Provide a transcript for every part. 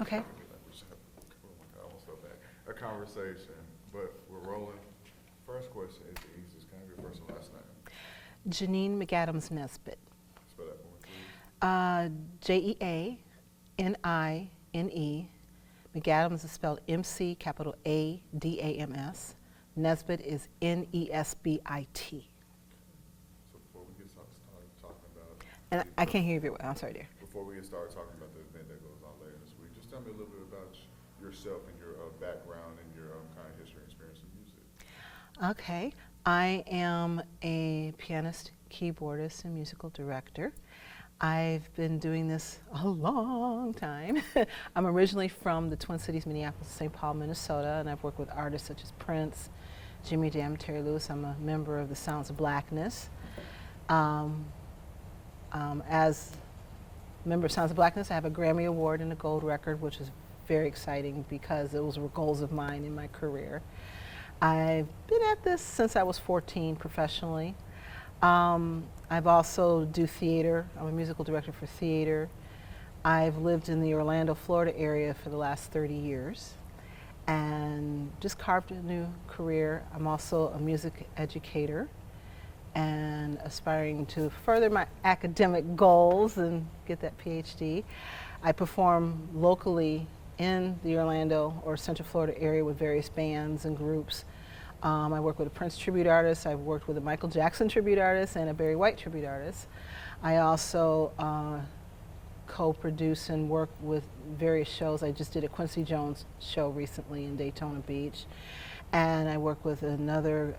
Okay. I almost fell back. A conversation, but we're rolling. First question is the easiest. Can I have your first and last name? Jeanine Nesbit. Spell that for me, please. Jeanine. McAdams is spelled MC, capital ADAMS. Nesbit is Nesbit. So before we get started talking about, And I can't hear you very well. I'm sorry, dear. before we get started talking about the event that goes on later this week, just tell me a little bit about yourself and your background and your kind of history and experience in music. Okay. I am a pianist, keyboardist, and musical director. I've been doing this a long time. I'm originally from the Twin Cities, Minneapolis, St. Paul, Minnesota, and I've worked with artists such as Prince, Jimmy Jam, Terry Lewis. I'm a member of the Sounds of Blackness. As a member of Sounds of Blackness, I have a Grammy Award and a gold record, which is very exciting because those were goals of mine in my career. I've been at this since I was 14 professionally. I've also do theater. I'm a musical director for theater. I've lived in the Orlando, Florida area for the last 30 years and just carved a new career. I'm also a music educator and aspiring to further my academic goals and get that PhD. I perform locally in the Orlando or Central Florida area with various bands and groups. I work with a Prince tribute artist. I've worked with a Michael Jackson tribute artist and a Barry White tribute artist. I also co-produce and work with various shows. I just did a Quincy Jones show recently in Daytona Beach. And I work with another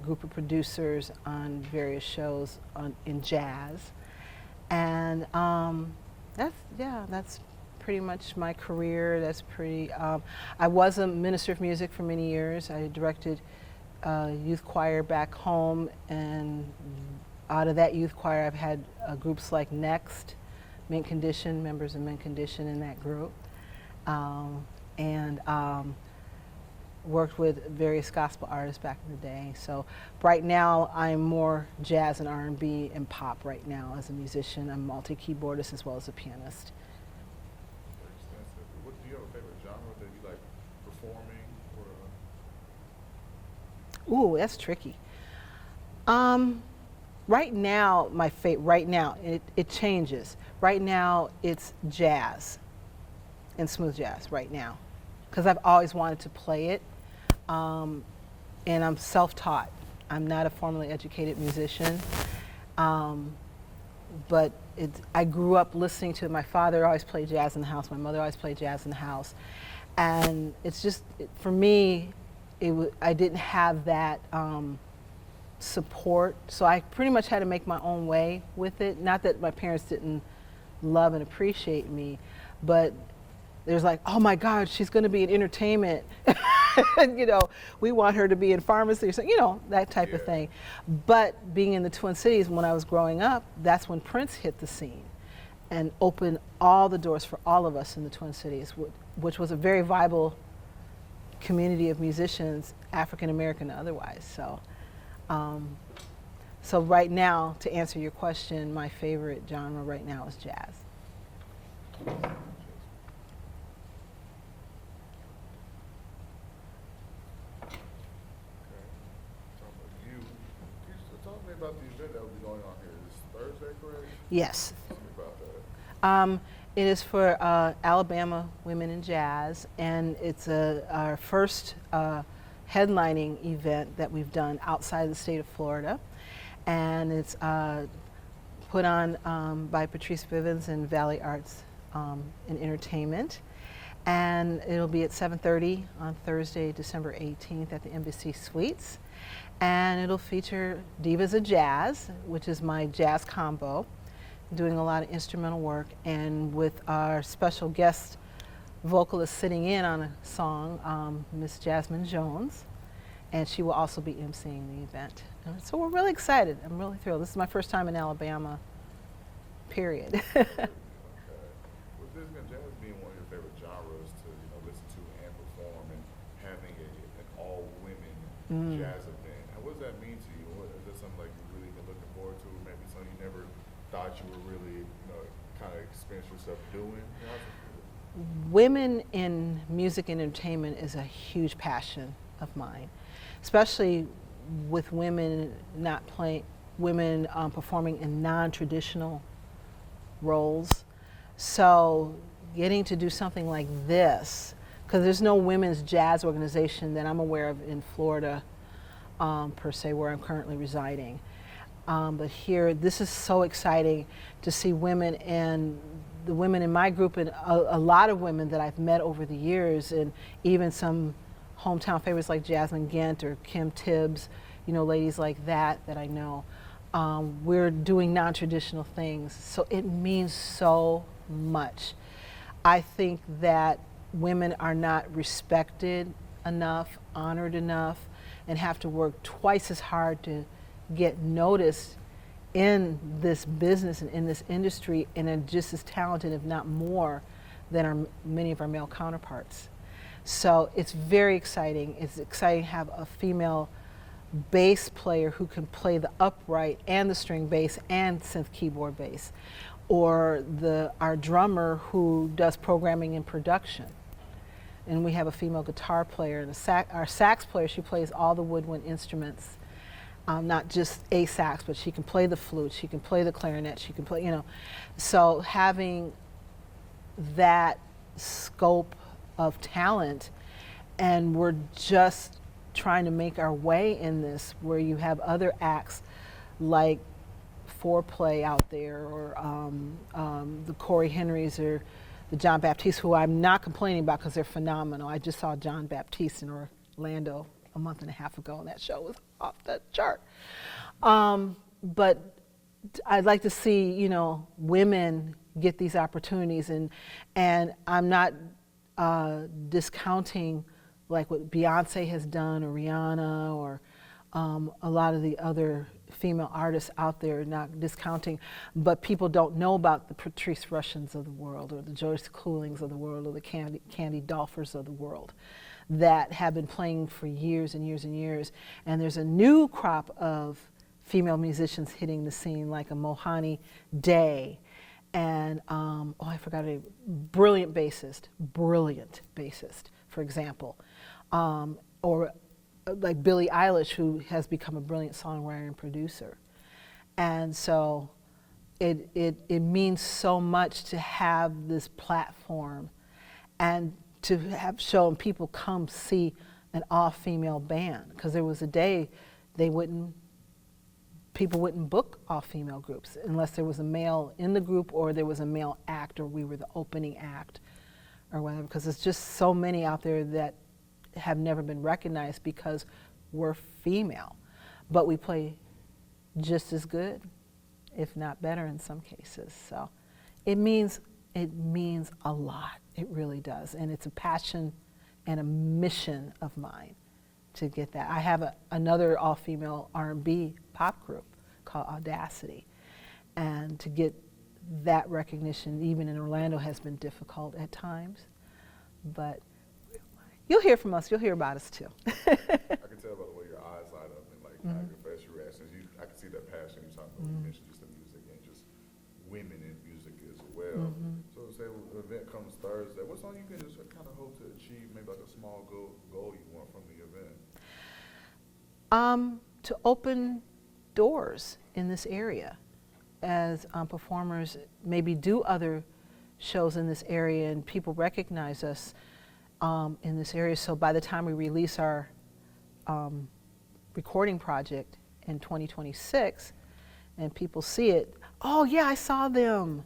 group of producers on various shows in jazz. And that's pretty much my career. That's pretty, I was a minister of music for many years. I directed youth choir back home, and out of that youth choir I've had groups like Next, Mint Condition, members of Mint Condition in that group, and worked with various gospel artists back in the day. So right now I'm more jazz and R&B and pop right now as a musician. I'm a multi-keyboardist as well as a pianist. What do you have a favorite genre that you like performing or? Ooh, that's tricky. Right now, it changes. Right now, it's jazz and smooth jazz right now, because I've always wanted to play it, and I'm self-taught. I'm not a formally educated musician, but I grew up listening to it. My father always played jazz in the house. My mother always played jazz in the house, and it's just, for me, I didn't have that support, so I pretty much had to make my own way with it. Not that my parents didn't love and appreciate me, but there's like, oh my God, she's going to be in entertainment. You know, we want her to be in pharmacy or something, you know, that type of thing. But being in the Twin Cities when I was growing up, that's when Prince hit the scene and opened all the doors for all of us in the Twin Cities, which was a very viable community of musicians, African American and otherwise. So right now, to answer your question, my favorite genre right now is jazz. Talk to me about the event that will be going on here. This Thursday, correct? Yes. Tell me about that. It is for Alabama Women in Jazz, and it's our first headlining event that we've done outside the state of Florida. And it's put on by Patrice Bivens and Valley Arts and Entertainment. And it'll be at 7:30 on Thursday, December 18th at the Embassy Suites. And it'll feature Divas of Jazz, which is my jazz combo, doing a lot of instrumental work, and with our special guest vocalist sitting in on a song, Miss Jasmine Jones, and she will also be emceeing the event. And so we're really excited. I'm really thrilled. This is my first time in Alabama, period. With this and jazz being one of your favorite genres to listen to and perform, and having an all-women jazz event, what does that mean to you? Is that something like you've really been looking forward to? Maybe something you never thought you would really, kind of experience yourself doing? women in music and entertainment is a huge passion of mine, especially with women not playing, women performing in non-traditional roles. So getting to do something like this, because there's no women's jazz organization that I'm aware of in Florida, per se, where I'm currently residing. But here, this is so exciting to see women, and the women in my group and a lot of women that I've met over the years, and even some hometown favorites like Jasmine Gant or Kim Tibbs, you know, ladies like that that I know. We're doing non-traditional things, so it means so much. I think that women are not respected enough, honored enough, and have to work twice as hard to get noticed in this business and in this industry, and are just as talented, if not more, than many of our male counterparts. So it's very exciting. It's exciting to have a female bass player who can play the upright and the string bass and synth keyboard bass, or our drummer who does programming and production. And we have a female guitar player and our sax player. She plays all the woodwind instruments, not just a sax, but she can play the flute, she can play the clarinet, she can play, you know. So having that scope of talent, and we're just trying to make our way in this, where you have other acts like Foreplay out there, or the Corey Henrys, or the John Baptiste, who I'm not complaining about because they're phenomenal. I just saw John Baptiste in Orlando a month and a half ago, and that show was off the chart. But I'd like to see, you know, women get these opportunities, and I'm not discounting like what Beyonce has done, or Rihanna, or a lot of the other female artists out there, not discounting, but people don't know about the Patrice Russians of the world, or the Joyce Coolings of the world, or the Candy Dolfers of the world, that have been playing for years and years and years. And there's a new crop of female musicians hitting the scene, like a Mohani Day, and I forgot a brilliant bassist, for example, or like Billie Eilish, who has become a brilliant songwriter and producer. And so it means so much to have this platform, and to have shown people come see an all-female band, because there was a day people wouldn't book all-female groups unless there was a male in the group, or there was a male act, or we were the opening act, or whatever, because there's just so many out there that have never been recognized because we're female, but we play just as good, if not better in some cases. So it means a lot. It really does, and it's a passion and a mission of mine to get that. I have another all-female R&B pop group called Audacity, and to get that recognition, even in Orlando, has been difficult at times, but you'll hear from us. You'll hear about us too. I can tell by the way your eyes light up and like how your facial reactions. I can see that passion you talking about. You mentioned just the music and just women in music as well. So say the event comes Thursday, what's something you can just kind of hope to achieve, maybe like a small goal you want from the event? To open doors in this area, as performers maybe do other shows in this area, and people recognize us in this area. So by the time we release our recording project in 2026, and people see it, oh yeah, I saw them.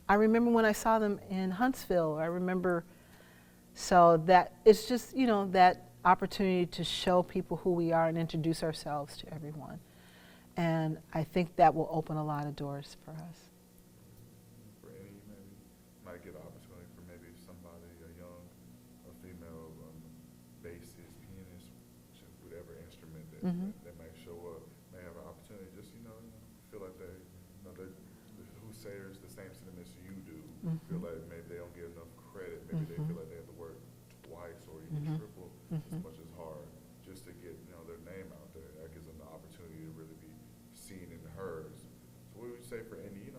I remember when I saw them in Huntsville. I remember, so that it's just, you know, that opportunity to show people who we are and introduce ourselves to everyone. And I think that will open a lot of doors for us. For any, maybe might get an opportunity for maybe somebody, a young, a female bassist, pianist, whatever instrument that might show up, may have an opportunity. Just feel like they, who shares the same sentiments you do. Feel like maybe they don't get enough credit. Maybe they feel like they have to work twice or even triple as much as hard just to get their name out there. That gives them the opportunity to really be seen and heard. So what would you say for any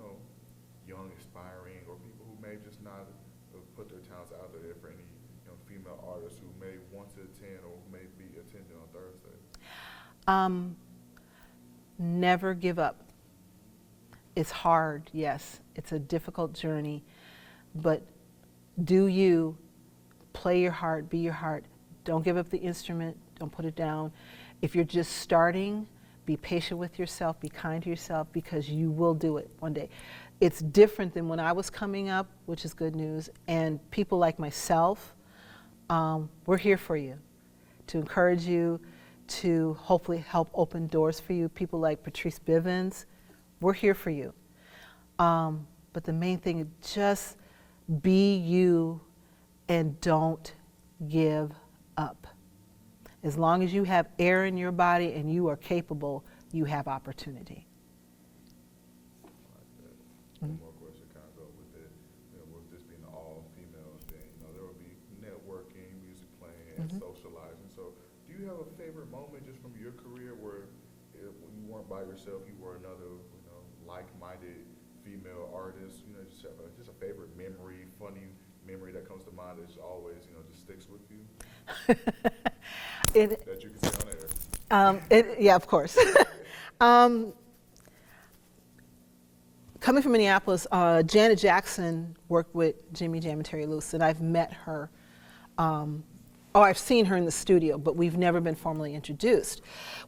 young aspiring or people who may just not put their talents out there for any female artists who may want to attend or may be attending on Thursday? Never give up. It's hard, yes. It's a difficult journey, but do you play your heart, be your heart. Don't give up the instrument. Don't put it down. If you're just starting, be patient with yourself, be kind to yourself, because you will do it one day. It's different than when I was coming up, which is good news, and people like myself, we're here for you, to encourage you, to hopefully help open doors for you. People like Patrice Bivens, we're here for you. But the main thing is just be you and don't give up. As long as you have air in your body and you are capable, you have opportunity. One more question kind of go with it. With this being an all-female thing, there will be networking, music playing, and socializing. So do you have a favorite moment just from your career where when you weren't by yourself, you were another like-minded female artist? Just have just a favorite memory, funny memory that comes to mind that just always, just sticks with you? That you can say on air. Yeah, of course. Coming from Minneapolis, Janet Jackson worked with Jimmy Jam and Terry Lewis, and I've met her. I've seen her in the studio, but we've never been formally introduced.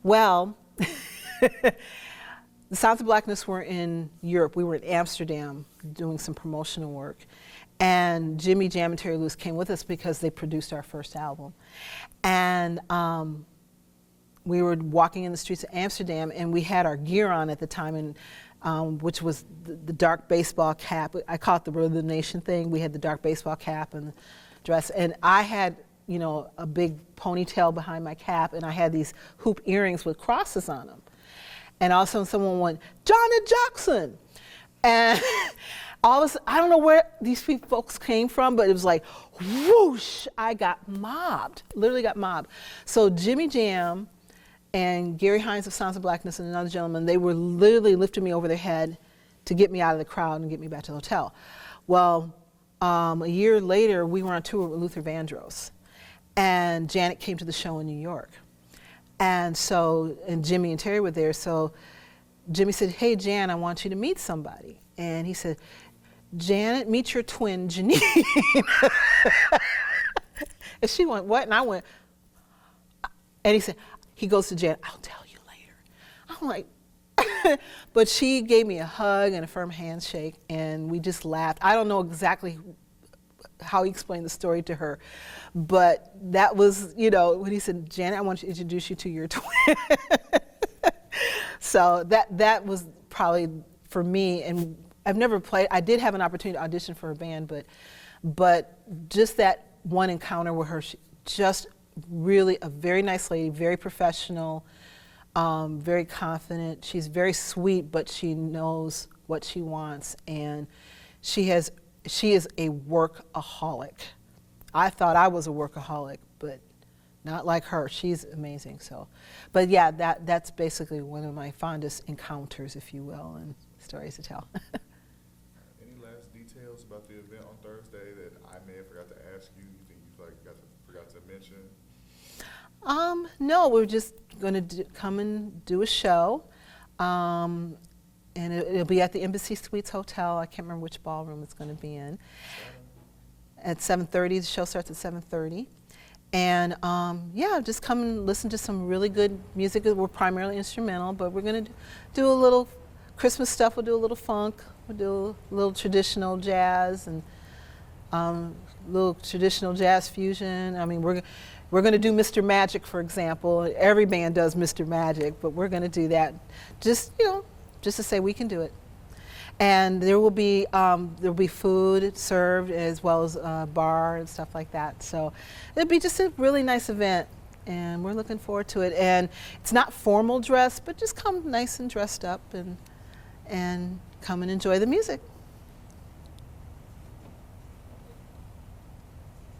Well, the Sounds of Blackness were in Europe. We were in Amsterdam doing some promotional work. And Jimmy Jam and Terry Lewis came with us because they produced our first album. And we were walking in the streets of Amsterdam, and we had our gear on at the time, and which was the dark baseball cap. I call it the Road of the Nation thing. We had the dark baseball cap and the dress. And I had, a big ponytail behind my cap, and I had these hoop earrings with crosses on them. And all of a sudden someone went, Janet Jackson! And all of a sudden, I don't know where these folks came from, but it was like, whoosh, I got mobbed, literally got mobbed. So Jimmy Jam and Gary Hines of Sounds of Blackness and another gentleman, they were literally lifting me over their head to get me out of the crowd and get me back to the hotel. Well, a year later, we were on tour with Luther Vandross, and Janet came to the show in New York. And Jimmy and Terry were there, so Jimmy said, hey, Jan, I want you to meet somebody. And he said, Janet, meet your twin, Jeanine. And she went, what? And I went, and he goes to Janet, I'll tell you later. I'm like, but she gave me a hug and a firm handshake, and we just laughed. I don't know exactly how he explained the story to her, but that was, when he said, Janet, I want to introduce you to your twin. So that was probably for me, and I've never played. I did have an opportunity to audition for a band, but just that one encounter with her, she just really a very nice lady, very professional, very confident. She's very sweet, but she knows what she wants, and she is a workaholic. I thought I was a workaholic, but not like her. She's amazing. So, but yeah, that's basically one of my fondest encounters, if you will, and stories to tell. Any last details about the event on Thursday that I may have forgot to ask you? You think you forgot to mention? No, we're just going to come and do a show, and it'll be at the Embassy Suites Hotel. I can't remember which ballroom it's going to be in. At 7:30, the show starts at 7:30. And yeah, just come and listen to some really good music. We're primarily instrumental, but we're going to do a little Christmas stuff. We'll do a little funk. We'll do a little traditional jazz and little traditional jazz fusion. I mean, we're going to do Mr. Magic, for example. Every band does Mr. Magic, but we're going to do that just to say we can do it. And there will be food served as well as a bar and stuff like that. So it'll be just a really nice event, and we're looking forward to it. And it's not formal dress, but just come nice and dressed up and come and enjoy the music.